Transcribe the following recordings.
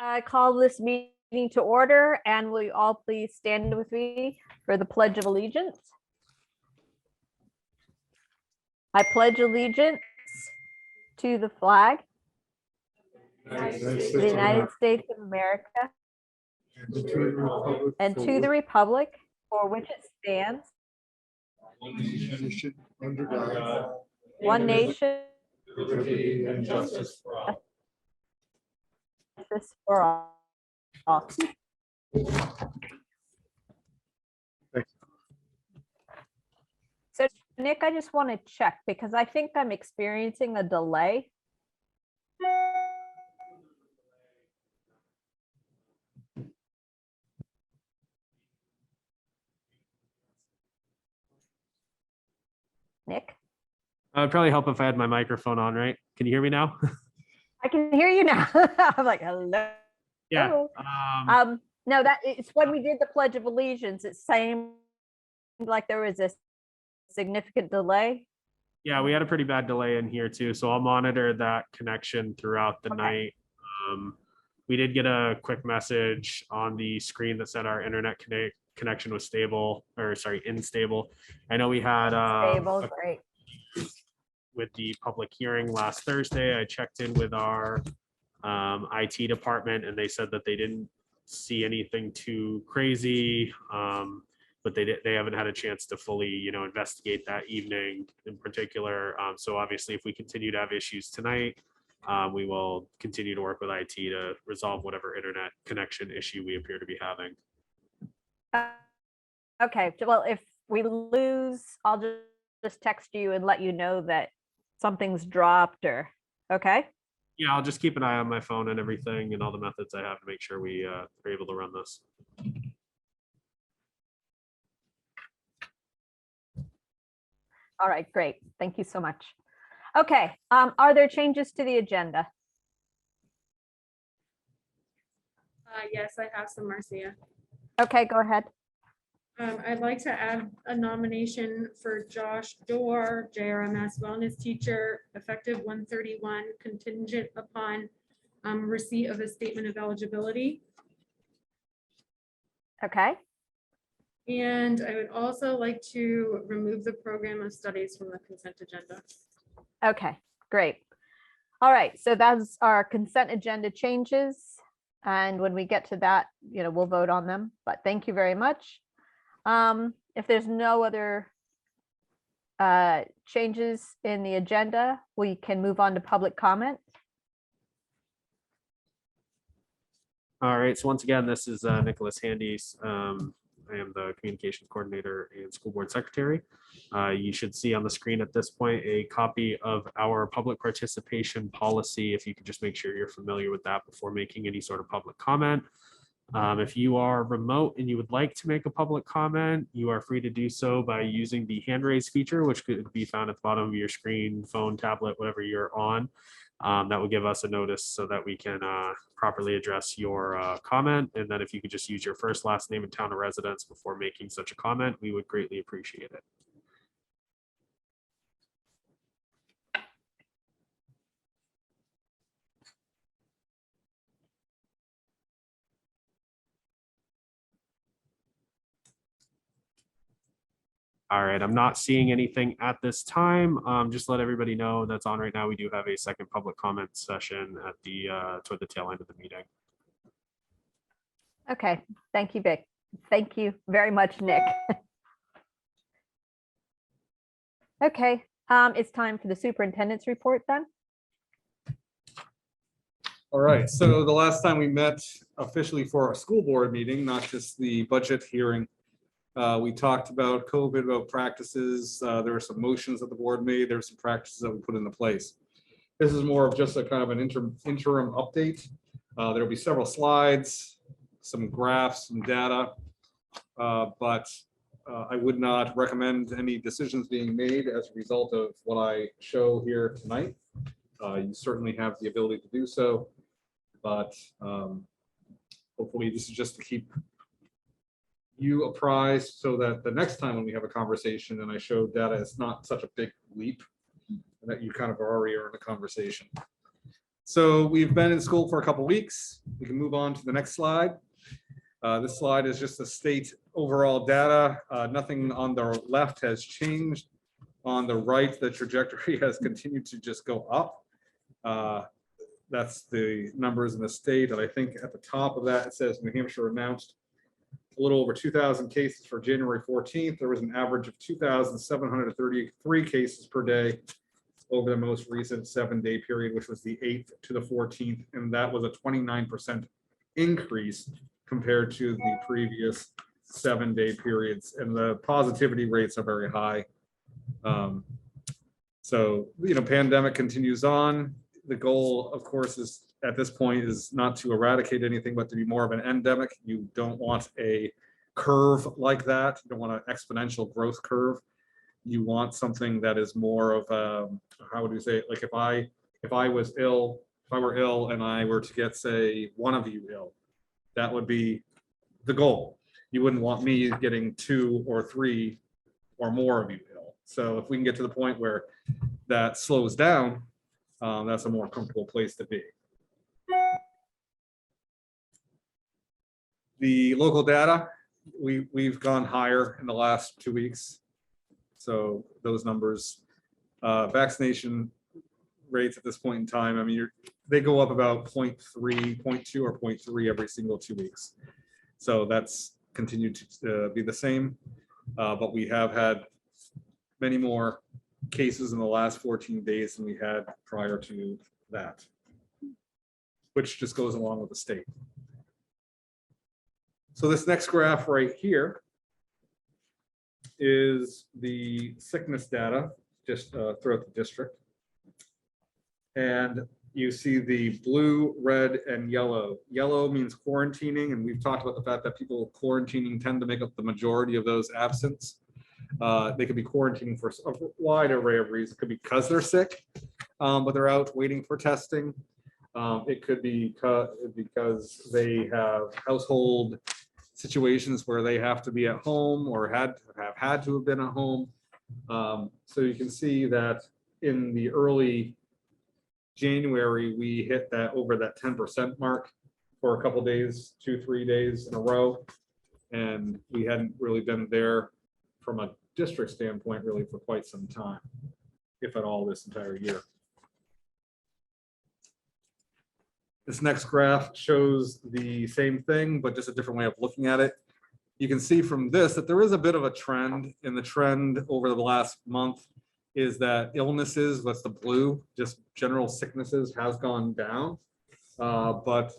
I call this meeting to order, and will you all please stand with me for the Pledge of Allegiance? I pledge allegiance to the flag of the United States of America and to the republic for which it stands, under God, one nation, liberty and justice for all. justice for all. So Nick, I just want to check because I think I'm experiencing a delay. Nick? It'd probably help if I had my microphone on, right? Can you hear me now? I can hear you now. I'm like, hello. Yeah. No, that it's when we did the Pledge of Allegiance, it seemed like there was a significant delay. Yeah, we had a pretty bad delay in here too, so I'll monitor that connection throughout the night. We did get a quick message on the screen that said our internet connection was stable, or sorry, unstable. I know we had Stable, great. with the public hearing last Thursday. I checked in with our IT department, and they said that they didn't see anything too crazy, but they haven't had a chance to fully, investigate that evening in particular. So obviously, if we continue to have issues tonight, we will continue to work with IT to resolve whatever internet connection issue we appear to be having. Okay, well, if we lose, I'll just text you and let you know that something's dropped or, okay? Yeah, I'll just keep an eye on my phone and everything and all the methods I have to make sure we are able to run this. All right, great. Thank you so much. Okay, are there changes to the agenda? Yes, I have some, Marcia. Okay, go ahead. I'd like to add a nomination for Josh Dorr, JRMS wellness teacher, effective 1/31, contingent upon receipt of a statement of eligibility. Okay, And I would also like to remove the program of studies from the consent agenda. okay, great. All right, so that's our consent agenda changes. And when we get to that, we'll vote on them, but thank you very much. If there's no other changes in the agenda, we can move on to public comment. All right, so once again, this is Nicholas Handes. I am the communications coordinator and school board secretary. You should see on the screen at this point a copy of our public participation policy. If you could just make sure you're familiar with that before making any sort of public comment. If you are remote and you would like to make a public comment, you are free to do so by using the hand raise feature, which could be found at the bottom of your screen, phone, tablet, whatever you're on. That will give us a notice so that we can properly address your comment. And then if you could just use your first, last name, and town of residence before making such a comment, we would greatly appreciate it. All right, I'm not seeing anything at this time. Just let everybody know that's on right now. We do have a second public comment session at the toward the tail end of the meeting. Okay, thank you, Vic. Thank you very much, Nick. Okay, it's time for the superintendent's report then. All right, so the last time we met officially for our school board meeting, not just the budget hearing, we talked about COVID, about practices. There were some motions that the board made. There were some practices that we put into place. This is more of just a kind of an interim update. There will be several slides, some graphs, some data, but I would not recommend any decisions being made as a result of what I show here tonight. You certainly have the ability to do so, but hopefully this is just to keep you apprised so that the next time when we have a conversation and I show data, it's not such a big leap and that you kind of already are in a conversation. So we've been in school for a couple weeks. We can move on to the next slide. This slide is just the state overall data. Nothing on the left has changed. On the right, the trajectory has continued to just go up. That's the numbers in the state. And I think at the top of that, it says New Hampshire announced a little over 2,000 cases for January 14th. There was an average of 2,733 cases per day over the most recent 7-day period, which was the 8th to the 14th. And that was a 29% increase compared to the previous 7-day periods. And the positivity rates are very high. So, pandemic continues on. The goal, of course, is at this point is not to eradicate anything, but to be more of an endemic. You don't want a curve like that. You don't want an exponential growth curve. You want something that is more of a, how would you say it? Like if I were ill and I were to get, say, one of you ill, that would be the goal. You wouldn't want me getting 2 or 3 or more of you ill. So if we can get to the point where that slows down, that's a more comfortable place to be. The local data, we've gone higher in the last 2 weeks. So those numbers, vaccination rates at this point in time, I mean, they go up about 0.3, 0.2 or 0.3 every single 2 weeks. So that's continued to be the same, but we have had many more cases in the last 14 days than we had prior to that, which just goes along with the state. So this next graph right here is the sickness data just throughout the district. And you see the blue, red, and yellow. Yellow means quarantining, and we've talked about the fact that people quarantining tend to make up the majority of those absence. They could be quarantining for a wide array of reasons. It could be because they're sick, but they're out waiting for testing. It could be because they have household situations where they have to be at home or have had to have been at home. So you can see that in the early January, we hit that over that 10% mark for a couple days, 2-3 days in a row. And we hadn't really been there from a district standpoint really for quite some time, if at all, this entire year. This next graph shows the same thing, but just a different way of looking at it. You can see from this that there is a bit of a trend, and the trend over the last month is that illnesses, that's the blue, just general sicknesses has gone down, but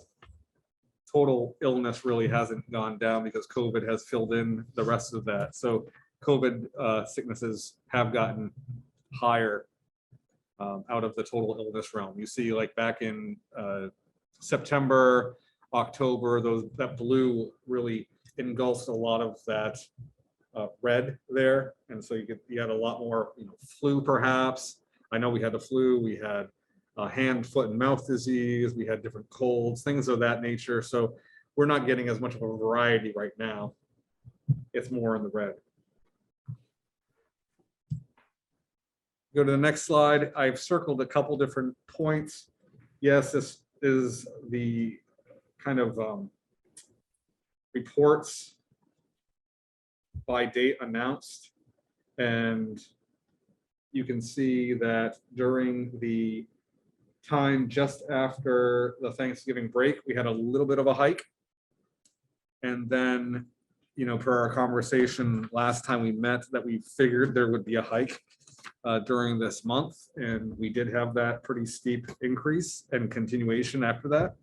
total illness really hasn't gone down because COVID has filled in the rest of that. So COVID sicknesses have gotten higher out of the total illness realm. You see, like back in September, October, that blue really engulfs a lot of that red there, and so you had a lot more, flu perhaps. I know we had the flu, we had hand, foot, and mouth disease, we had different colds, things of that nature. So we're not getting as much of a variety right now. It's more in the red. Go to the next slide. I've circled a couple different points. Yes, this is the kind of reports by date announced. And you can see that during the time just after the Thanksgiving break, we had a little bit of a hike. And then, per our conversation last time we met, that we figured there would be a hike during this month. And we did have that pretty steep increase and continuation after that.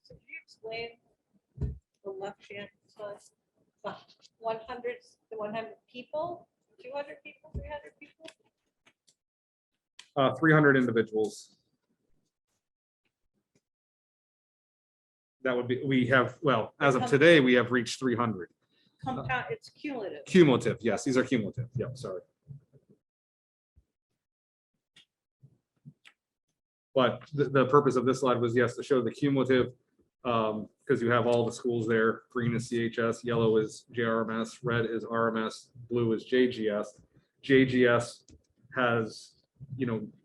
So can you explain the left-hand side, the 100 people, 200 people, 300 people? 300 individuals. That would be, we have, well, as of today, we have reached 300. Compound, it's cumulative. Cumulative, yes, these are cumulative. Yep, sorry. But the purpose of this slide was, yes, to show the cumulative, because you have all the schools there. Green is CHS, yellow is JRMS, red is RMS, blue is JGS. JGS has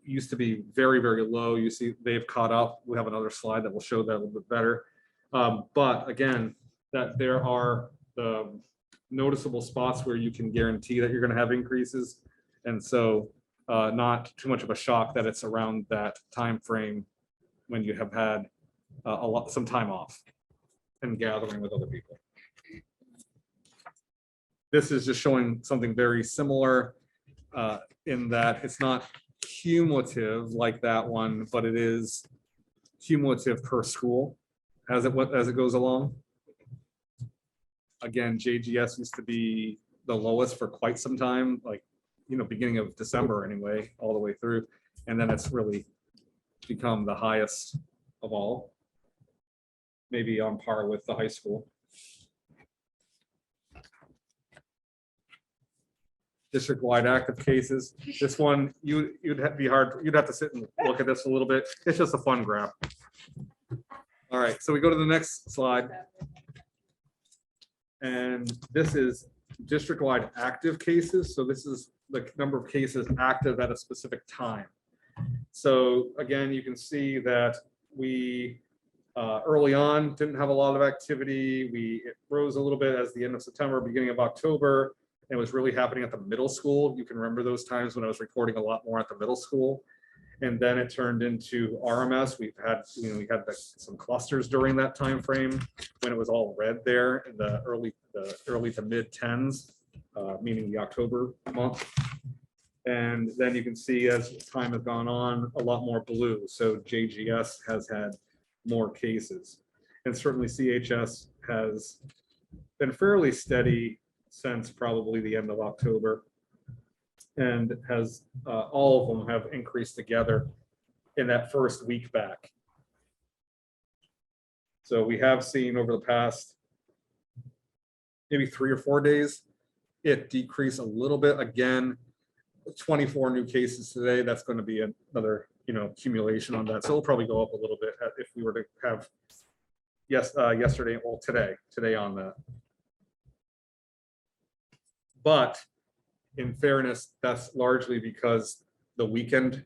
used to be very, very low. You see they've caught up. We have another slide that will show that a little bit better. But again, that there are the noticeable spots where you can guarantee that you're going to have increases. And so not too much of a shock that it's around that time frame when you have had some time off and gathering with other people. This is just showing something very similar in that it's not cumulative like that one, but it is cumulative per school as it goes along. Again, JGS used to be the lowest for quite some time, like, beginning of December anyway, all the way through. And then it's really become the highest of all, maybe on par with the high school. District-wide active cases. This one, you'd have to sit and look at this a little bit. It's just a fun graph. All right, so we go to the next slide. And this is district-wide active cases. So this is the number of cases active at a specific time. So again, you can see that we early on didn't have a lot of activity. It rose a little bit as the end of September, beginning of October. It was really happening at the middle school. You can remember those times when I was recording a lot more at the middle school. And then it turned into RMS. We had some clusters during that time frame when it was all red there in the early to mid 10s, meaning the October month. And then you can see as time has gone on, a lot more blue. So JGS has had more cases, and certainly CHS has been fairly steady since probably the end of October, and has all of them have increased together in that first week back. So we have seen over the past maybe 3 or 4 days, it decreased a little bit. Again, 24 new cases today. That's going to be another accumulation on that. So it'll probably go up a little bit if we were to have yesterday, well today on that. But in fairness, that's largely because the weekend,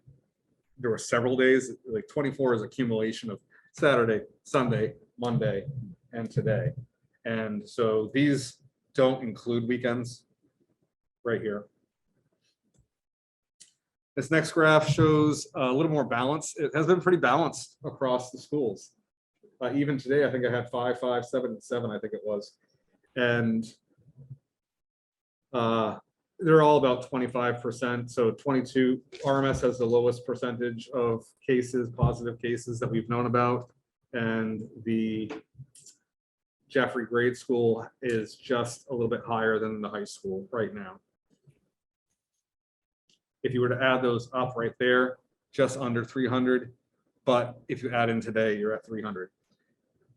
there were several days, like 24 is accumulation of Saturday, Sunday, Monday, and today. And so these don't include weekends right here. This next graph shows a little more balance. It has been pretty balanced across the schools. Even today, I think I had 5, 5, 7, and 7, I think it was. And they're all about 25%. So 22, RMS has the lowest percentage of cases, positive cases that we've known about. And the Jaffrey Grade School is just a little bit higher than the high school right now. If you were to add those up right there, just under 300. But if you add in today, you're at 300.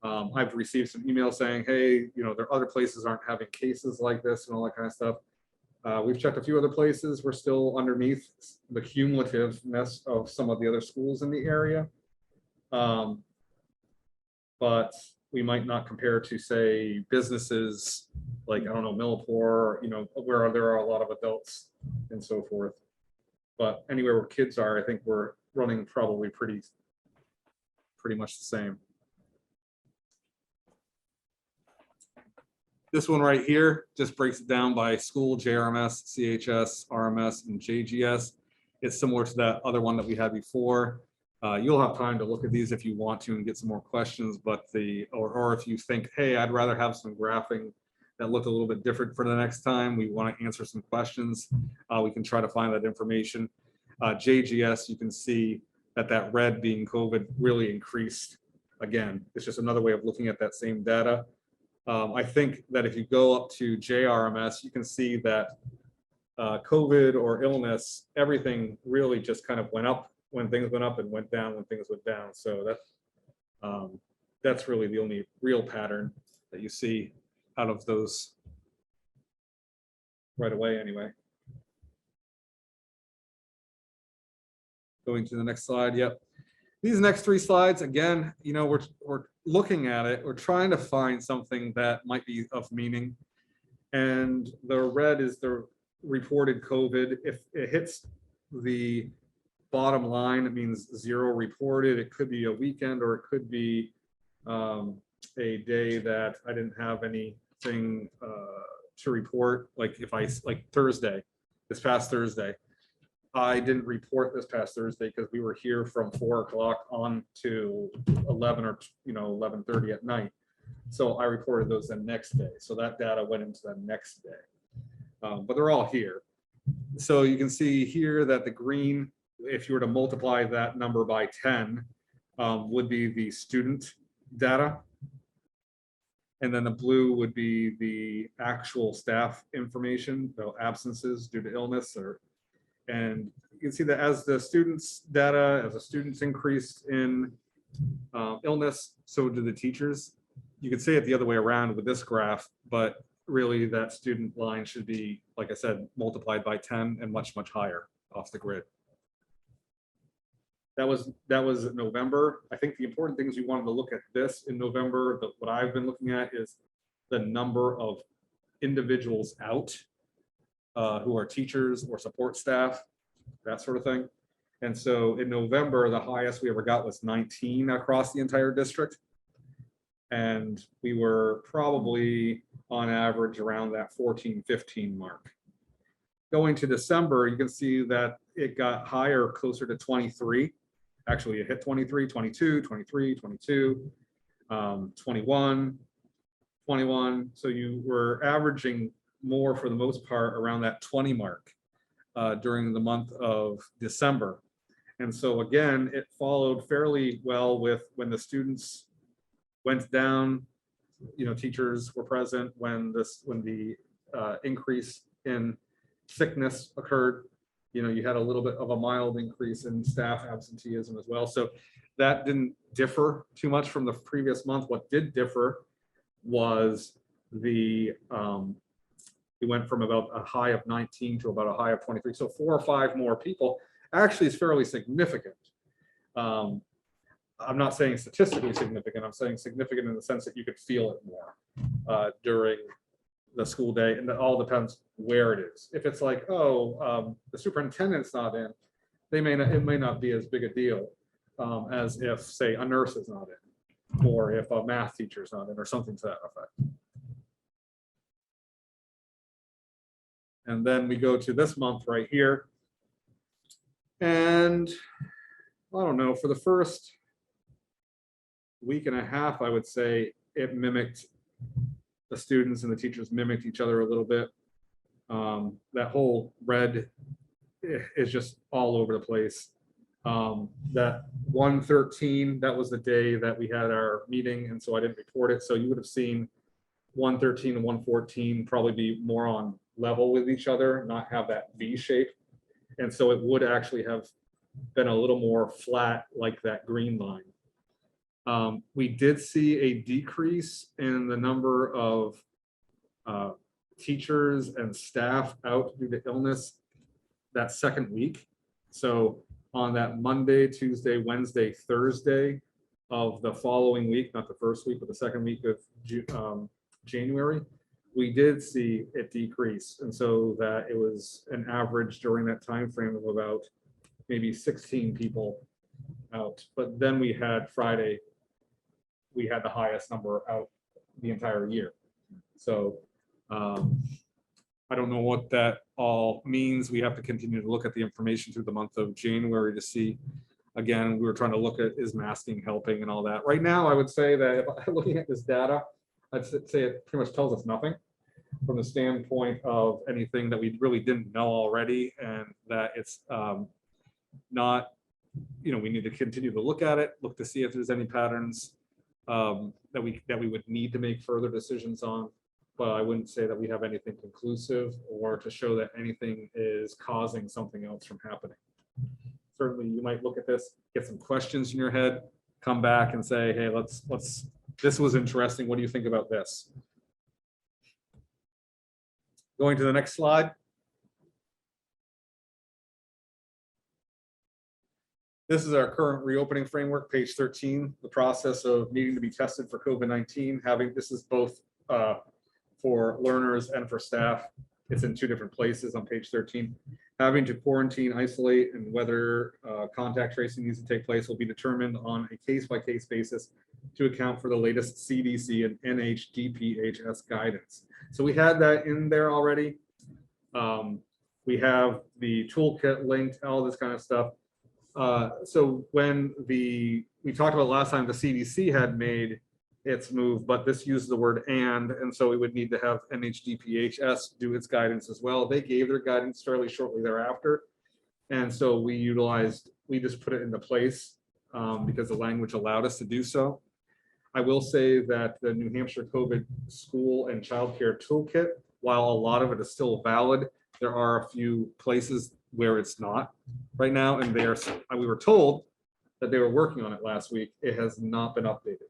I've received some emails saying, hey, there are other places aren't having cases like this and all that kind of stuff. We've checked a few other places. We're still underneath the cumulativeness of some of the other schools in the area. But we might not compare to, say, businesses like, I don't know, Millipore, where there are a lot of adults and so forth. But anywhere where kids are, I think we're running probably pretty much the same. This one right here just breaks it down by school: JRMS, CHS, RMS, and JGS. It's similar to that other one that we had before. You'll have time to look at these if you want to and get some more questions, but or if you think, hey, I'd rather have some graphing that look a little bit different for the next time, we want to answer some questions, we can try to find that information. JGS, you can see that red being COVID really increased. Again, it's just another way of looking at that same data. I think that if you go up to JRMS, you can see that COVID or illness, everything really just kind of went up when things went up and went down when things went down. So that's really the only real pattern that you see out of those right away anyway. Going to the next slide. Yep. These next 3 slides, again, we're looking at it. We're trying to find something that might be of meaning. And the red is the reported COVID. If it hits the bottom line, it means 0 reported. It could be a weekend, or it could be a day that I didn't have anything to report. Like if like Thursday, this past Thursday, I didn't report this past Thursday because we were here from 4 o'clock on to 11 or 11:30 at night. So I reported those the next day. So that data went into the next day. But they're all here. So you can see here that the green, if you were to multiply that number by 10, would be the student data. And then the blue would be the actual staff information, so absences due to illness and you can see that as the students data, as the students increased in illness, so do the teachers. You could say it the other way around with this graph, but really that student line should be, like I said, multiplied by 10 and much, much higher off the grid. That was November. I think the important things we wanted to look at this in November, but what I've been looking at is the number of individuals out who are teachers or support staff, that sort of thing. And so in November, the highest we ever got was 19 across the entire district. And we were probably on average around that 14, 15 mark. Going to December, you can see that it got higher, closer to 23. Actually, it hit 23, 22, 23, 22, 21, 21. So you were averaging more for the most part around that 20 mark during the month of December. And so again, it followed fairly well with when the students went down, teachers were present when the increase in sickness occurred. You had a little bit of a mild increase in staff absenteeism as well. So that didn't differ too much from the previous month. What did differ was we went from about a high of 19 to about a high of 23. So 4 or 5 more people actually is fairly significant. I'm not saying statistically significant. I'm saying significant in the sense that you could feel it more during the school day, and that all depends where it is. If it's like, the superintendent's not in, it may not be as big a deal as if, say, a nurse is not in, or if a math teacher is not in, or something to that effect. And then we go to this month right here, and I don't know, for the first week and a half, I would say it mimicked, the students and the teachers mimicked each other a little bit. That whole red is just all over the place. That 113, that was the day that we had our meeting, and so I didn't report it. So you would have seen 113 and 114 probably be more on level with each other, not have that V shape. And so it would actually have been a little more flat like that green line. We did see a decrease in the number of teachers and staff out due to illness that second week. So on that Monday, Tuesday, Wednesday, Thursday of the following week, not the first week, but the second week of January, we did see it decrease. And so that it was an average during that time frame of about maybe 16 people out. But then we had Friday, we had the highest number out the entire year. So I don't know what that all means. We have to continue to look at the information through the month of January to see. Again, we were trying to look at, is masking helping and all that. Right now, I would say that if I'm looking at this data, I'd say it pretty much tells us nothing from the standpoint of anything that we really didn't know already, and that it's not, we need to continue to look at it, look to see if there's any patterns that we would need to make further decisions on. But I wouldn't say that we have anything conclusive or to show that anything is causing something else from happening. Certainly, you might look at this, get some questions in your head, come back and say, hey, let's this was interesting. What do you think about this? Going to the next slide. This is our current reopening framework, page 13, the process of needing to be tested for COVID-19. This is both for learners and for staff. It's in 2 different places on page 13. having to quarantine, isolate, and whether contact tracing needs to take place will be determined on a case-by-case basis to account for the latest CDC and NHDPHS guidance. So we had that in there already. We have the toolkit linked, all this kind of stuff. So when we talked about last time, the CDC had made its move, but this uses the word and so we would need to have NHDPHS do its guidance as well. They gave their guidance fairly shortly thereafter. And so we just put it into place because the language allowed us to do so. I will say that the New Hampshire COVID school and childcare toolkit, while a lot of it is still valid, there are a few places where it's not right now. And we were told that they were working on it last week. It has not been updated.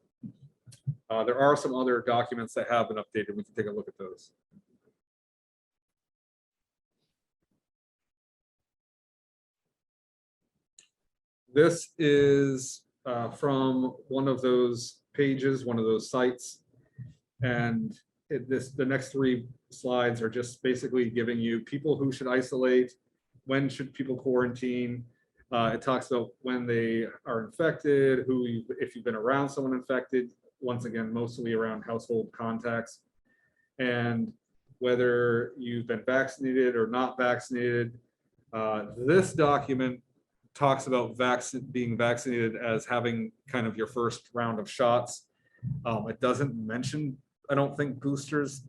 There are some other documents that have been updated. We can take a look at those. This is from one of those pages, one of those sites. And the next 3 slides are just basically giving you people who should isolate, when should people quarantine. It talks about when they are infected, if you've been around someone infected, once again, mostly around household contacts, and whether you've been vaccinated or not vaccinated. This document talks about being vaccinated as having kind of your first round of shots. It doesn't mention, I don't think, boosters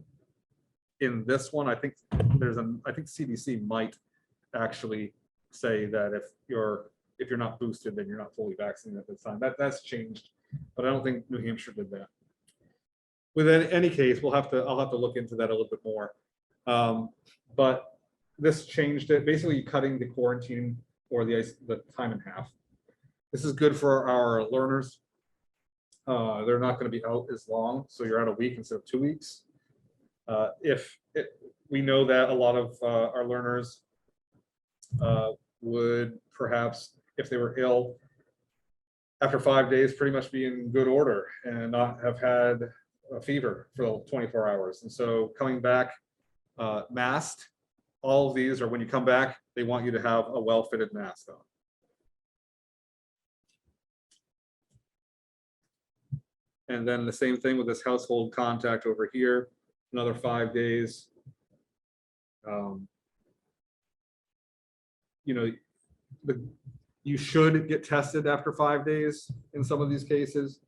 in this one. I think CDC might actually say that if you're not boosted, then you're not fully vaccinated at this time. That's changed, but I don't think New Hampshire did that. Within any case, I'll have to look into that a little bit more. But this changed it, basically cutting the quarantine or the time in half. This is good for our learners. They're not going to be out as long, so you're out a week instead of 2 weeks. We know that a lot of our learners would perhaps, if they were ill, after 5 days, pretty much be in good order and not have had a fever for 24 hours. And so coming back masked, all of these are when you come back, they want you to have a well-fitted mask on. And then the same thing with this household contact over here, another 5 days. You should get tested after 5 days in some of these cases.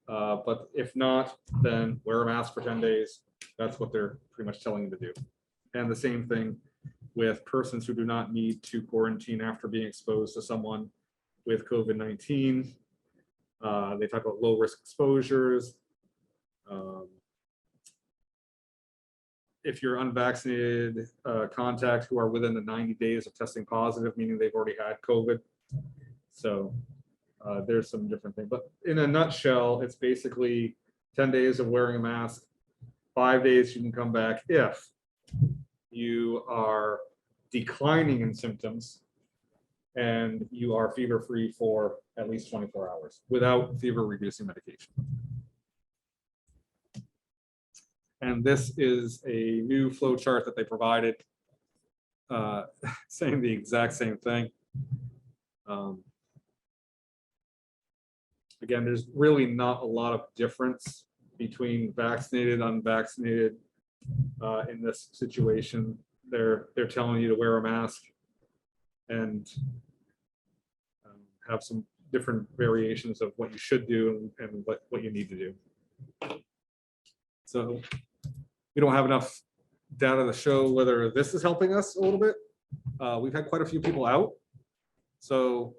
But if not, then wear a mask for 10 days. That's what they're pretty much telling you to do. And the same thing with persons who do not need to quarantine after being exposed to someone with COVID-19. They talk about low risk exposures. If you're unvaccinated contacts who are within the 90 days of testing positive, meaning they've already had COVID. So there's some different things, but in a nutshell, it's basically 10 days of wearing a mask, 5 days you can come back if you are declining in symptoms and you are fever-free for at least 24 hours without fever-reducing medication. And this is a new flow chart that they provided, saying the exact same thing. Again, there's really not a lot of difference between vaccinated, unvaccinated in this situation. They're telling you to wear a mask and have some different variations of what you should do and what you need to do. So we don't have enough data to show whether this is helping us a little bit. We've had quite a few people out. So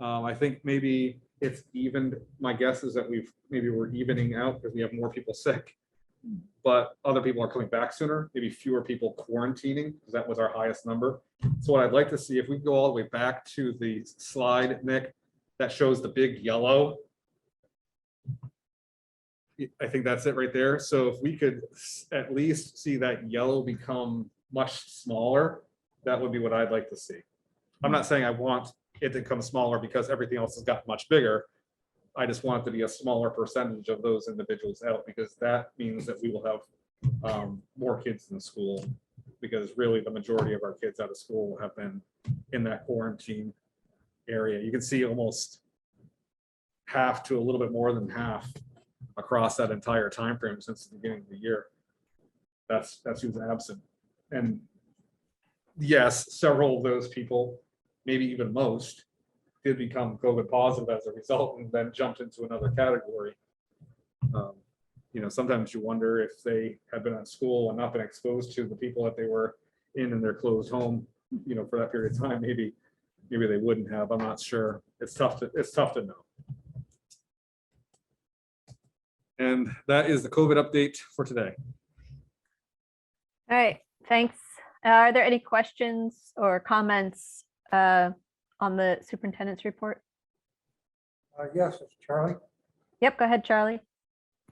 I think maybe it's evened. My guess is that we're evening out because we have more people sick, but other people are coming back sooner, maybe fewer people quarantining, because that was our highest number. So what I'd like to see, if we go all the way back to the slide, Nick, that shows the big yellow. I think that's it right there. So if we could at least see that yellow become much smaller, that would be what I'd like to see. I'm not saying I want it to become smaller because everything else has gotten much bigger. I just want it to be a smaller percentage of those individuals out, because that means that we will have more kids in school because really the majority of our kids out of school have been in that quarantine area. You can see almost half to a little bit more than half across that entire time frame since the beginning of the year. That's who's absent. And yes, several of those people, maybe even most, did become COVID positive as a result and then jumped into another category. You know, sometimes you wonder if they had been at school and not been exposed to the people that they were in their closed home, you know, for that period of time, maybe they wouldn't have. I'm not sure. It's tough to know. And that is the COVID update for today. All right, thanks. Are there any questions or comments on the superintendent's report? Yes, it's Charlie. Yep, go ahead, Charlie.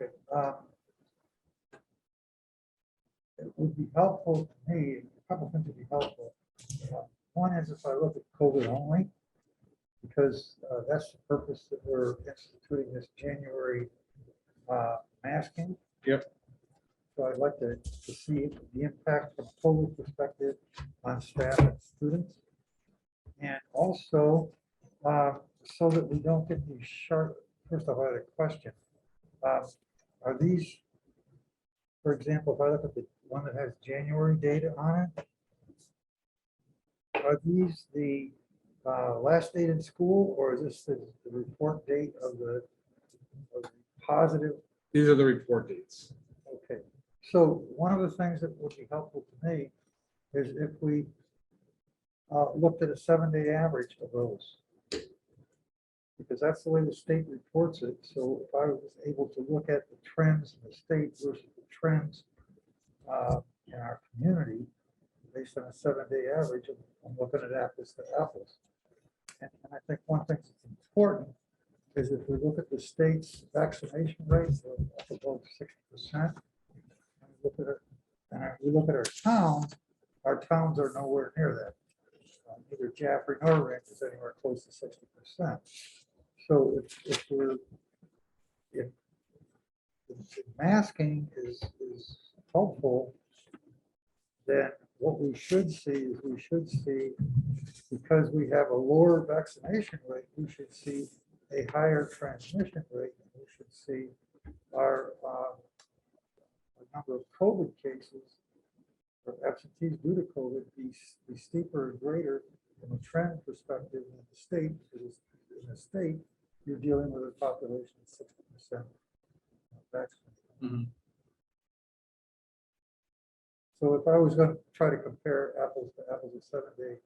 Okay, it would be helpful to me, a couple things would be helpful. One is if I look at COVID only, because that's the purpose that we're instituting this January masking. Yep. So I'd like to see the impact from a COVID perspective on staff and students. And also, so that we don't get these sharp, first of all, I had a question. Are these, for example, if I look at the one that has January data on it, are these the last date in school, or is this the report date of the positive? These are the report dates. Okay, so one of the things that would be helpful to me is if we looked at a 7-day average of those. Because that's the way the state reports it. So if I was able to look at the trends in the state versus the trends in our community based on a 7-day average, I'm looking at apples to apples. And I think one thing that's important is if we look at the state's vaccination rates of up above 60%, and we look at our towns are nowhere near that. Neither Jaffrey nor Ranch is anywhere close to 60%. So if masking is helpful, then what we should see is because we have a lower vaccination rate, we should see a higher transmission rate. And we should see our number of COVID cases or absentees due to COVID be steeper and greater from a trend perspective in the state. Because in the state, you're dealing with a population of 60% vaccinated. Mm-hmm. So if I was going to try to compare apples to apples, a 7-day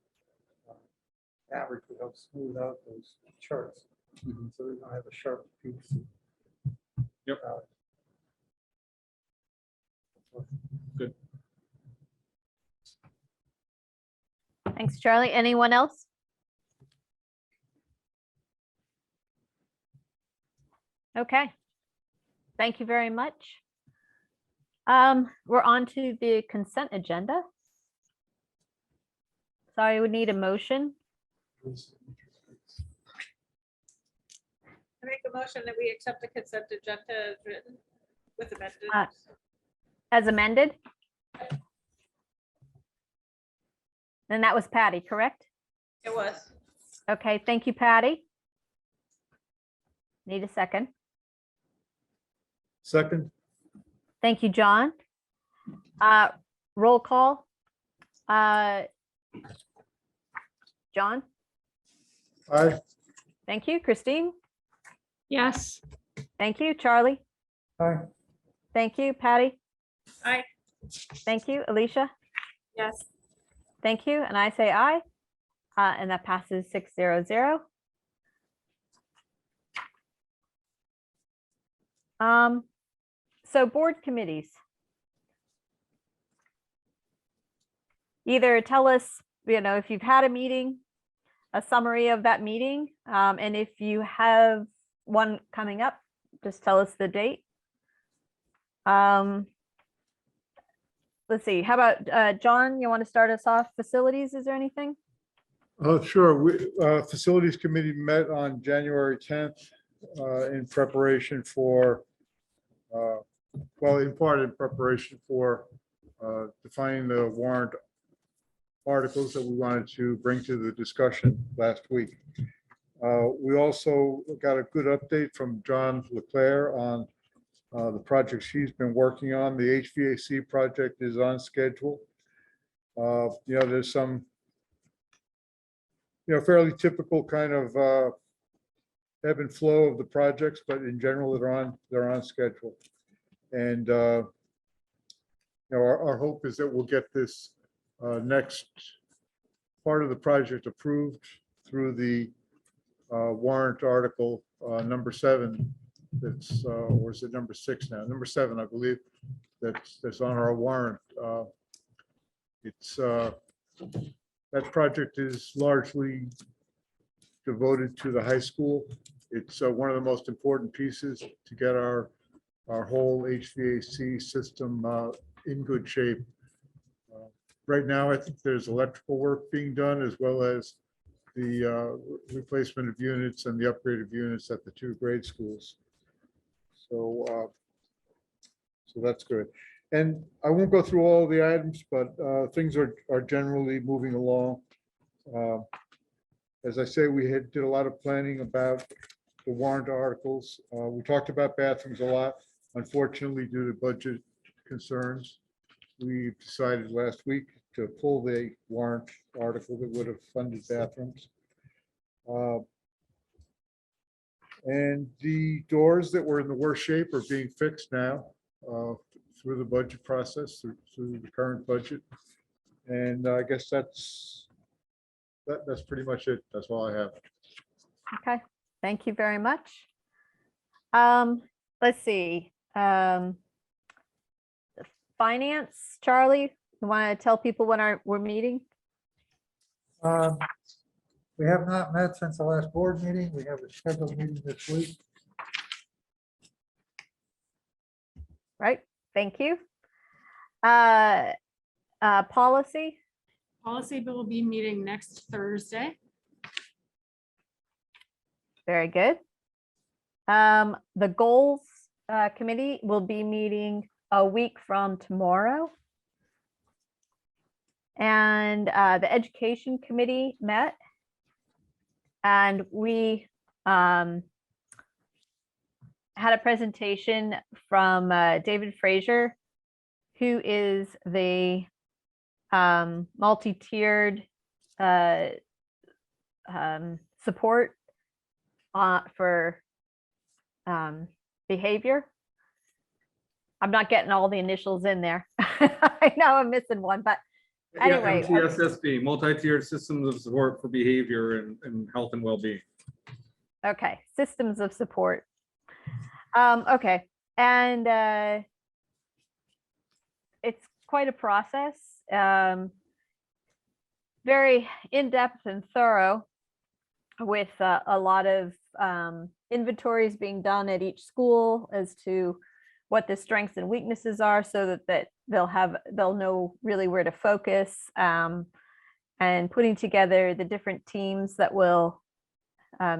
average would help smooth out those charts. Mm-hmm. So we don't have a sharp peaks. Yep. Good. Thanks, Charlie. Anyone else? Okay. Thank you very much. We're on to the consent agenda. Sorry, we need a motion. I make a motion that we accept the consent agenda as written with amendments. As amended? And that was Patty, correct? It was. Okay, thank you, Patty. Need a second. Second. Thank you, John. Roll call. John? Aye. Thank you. Christine? Yes. Thank you. Charlie? Aye. Thank you. Patty? Aye. Thank you. Alicia? Yes. Thank you. And I say aye. And that passes 600. So board committees. Either tell us, if you've had a meeting, a summary of that meeting, and if you have one coming up, just tell us the date. Let's see, how about John, you want to start us off? Facilities, is there anything? Sure. Facilities Committee met on January 10th in preparation for, in part in preparation for defining the warrant articles that we wanted to bring to the discussion last week. We also got a good update from John Leclerc on the projects he's been working on. The HVAC project is on schedule. There's some, fairly typical kind of ebb and flow of the projects, but in general, they're on schedule. And our hope is that we'll get this next part of the project approved through the warrant article number 7. That's or is it number 6 now? Number 7, I believe. That's on our warrant. It's that project is largely devoted to the high school. It's one of the most important pieces to get our whole HVAC system in good shape. Right now, I think there's electrical work being done as well as the replacement of units and the upgrade of units at the 2 grade schools. So that's good. And I won't go through all the items, but things are generally moving along. As I say, we did a lot of planning about the warrant articles. We talked about bathrooms a lot. Unfortunately, due to budget concerns, we decided last week to pull the warrant article that would have funded bathrooms. And the doors that were in the worst shape are being fixed now through the budget process, through the current budget. And I guess that's pretty much it. That's all I have. Okay, thank you very much. Let's see. Finance, Charlie, you want to tell people when we're meeting? We have not met since the last board meeting. We have a scheduled meeting this week. Right, thank you. Policy, Policy will be meeting next Thursday. very good. The goals committee will be meeting a week from tomorrow. And the education committee met. And we had a presentation from David Frazier, who is the multi-tiered support for behavior. I'm not getting all the initials in there. I know I'm missing one, but anyway. JRCSD, multi-tiered systems of support for behavior and health and well-being. Okay, systems of support. Okay, and it's quite a process. Very in-depth and thorough, with a lot of inventories being done at each school as to what the strengths and weaknesses are, so that they'll know really where to focus, and putting together the different teams that will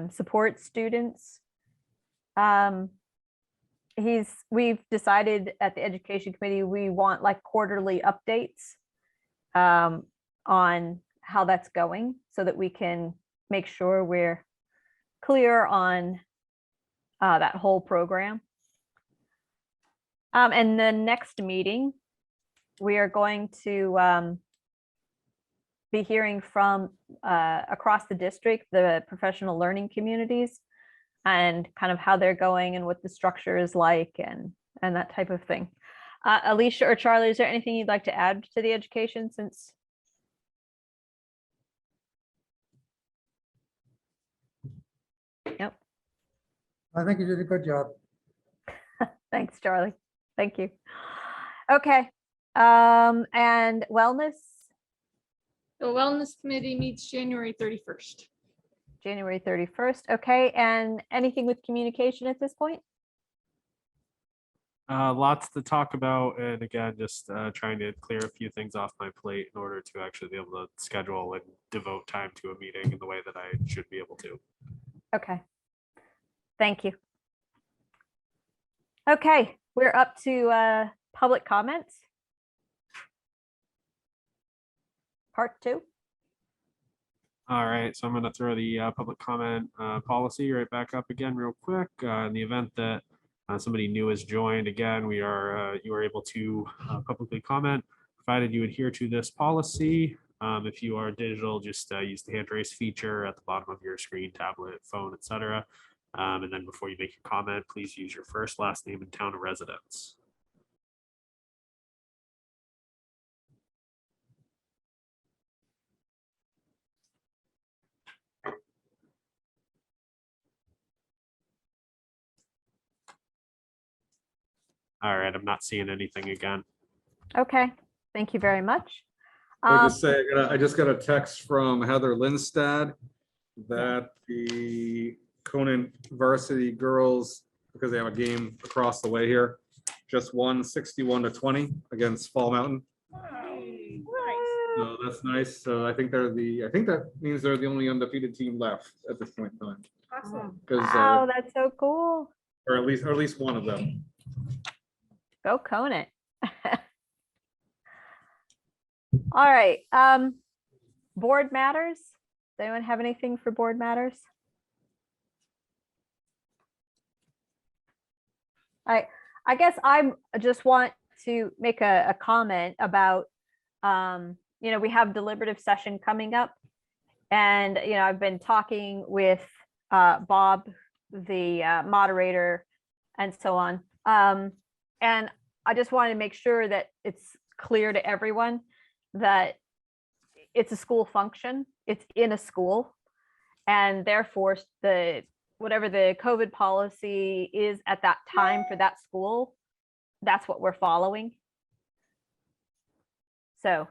support students. We've decided at the education committee, we want like quarterly updates on how that's going, so that we can make sure we're clear on that whole program. And the next meeting, we are going to be hearing from across the district, the professional learning communities, and kind of how they're going and what the structure is like, and that type of thing. Alicia or Charlie, is there anything you'd like to add to the education since? Yep. I think you did a good job. Thanks, Charlie. Thank you. Okay. And wellness, The Wellness Committee meets January 31st. January 31st. Okay. And anything with communication at this point? Lots to talk about, and again, just trying to clear a few things off my plate in order to actually be able to schedule and devote time to a meeting in the way that I should be able to. Okay. Thank you. Okay, we're up to public comments. part 2. All right, so I'm going to throw the public comment policy right back up again real quick. In the event that somebody new has joined, again, you are able to publicly comment, provided you adhere to this policy. If you are digital, just use the hand raise feature at the bottom of your screen, tablet, phone, etc. And then before you make your comment, please use your first, last name, and town of residence. All right, I'm not seeing anything again. Okay, thank you very much. I just say, I just got a text from Heather Lindstad that the Conant varsity girls, because they have a game across the way here, just won 61-20 against Fall Mountain. Nice. So that's nice. So I think that means they're the only undefeated team left at this point in time. Awesome. Wow, that's so cool. Or at least one of them. Go Conant. All right, board matters. Does anyone have anything for board matters? I guess I just want to make a comment about, we have deliberative session coming up. And, I've been talking with Bob, the moderator, and so on. And I just wanted to make sure that it's clear to everyone that it's a school function, it's in a school, and therefore whatever the COVID policy is at that time for that school, that's what we're following. So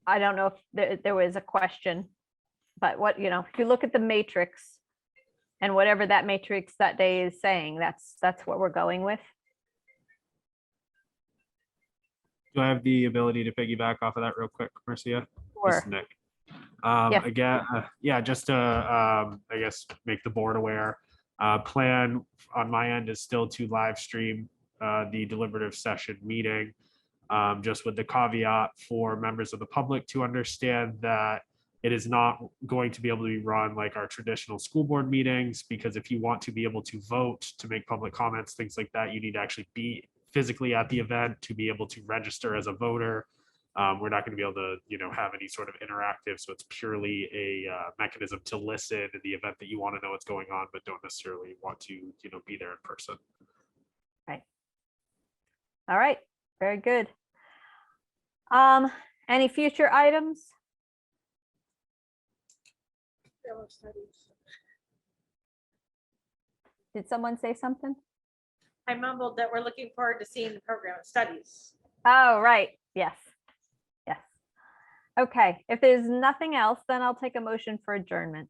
I don't know if there was a question, but if you look at the matrix and whatever that matrix that day is saying, that's what we're going with. Do I have the ability to piggyback off of that real quick, Marcia? This is Sure. Nick. Yes. Again, just to, I guess, make the board aware, plan on my end is still to live stream the deliberative session meeting, just with the caveat for members of the public to understand that it is not going to be able to be run like our traditional school board meetings, because if you want to be able to vote, to make public comments, things like that, you need to actually be physically at the event to be able to register as a voter. We're not going to be able to, have any sort of interactive. So it's purely a mechanism to listen in the event that you want to know what's going on, but don't necessarily want to, be there in person. Right. All right. Very good. Any future items? Did someone say something? I mumbled that we're looking forward to seeing the program of studies. Oh, right. Yes. Yes. Okay. If there's nothing else, then I'll take a motion for adjournment.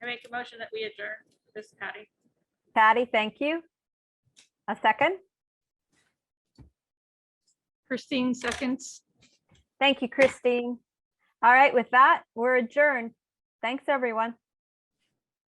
I make a motion that we adjourn. This is Patty. Patty, thank you. A second. Christine seconds. Thank you, Christine. All right. With that, we're adjourned. Thanks, everyone.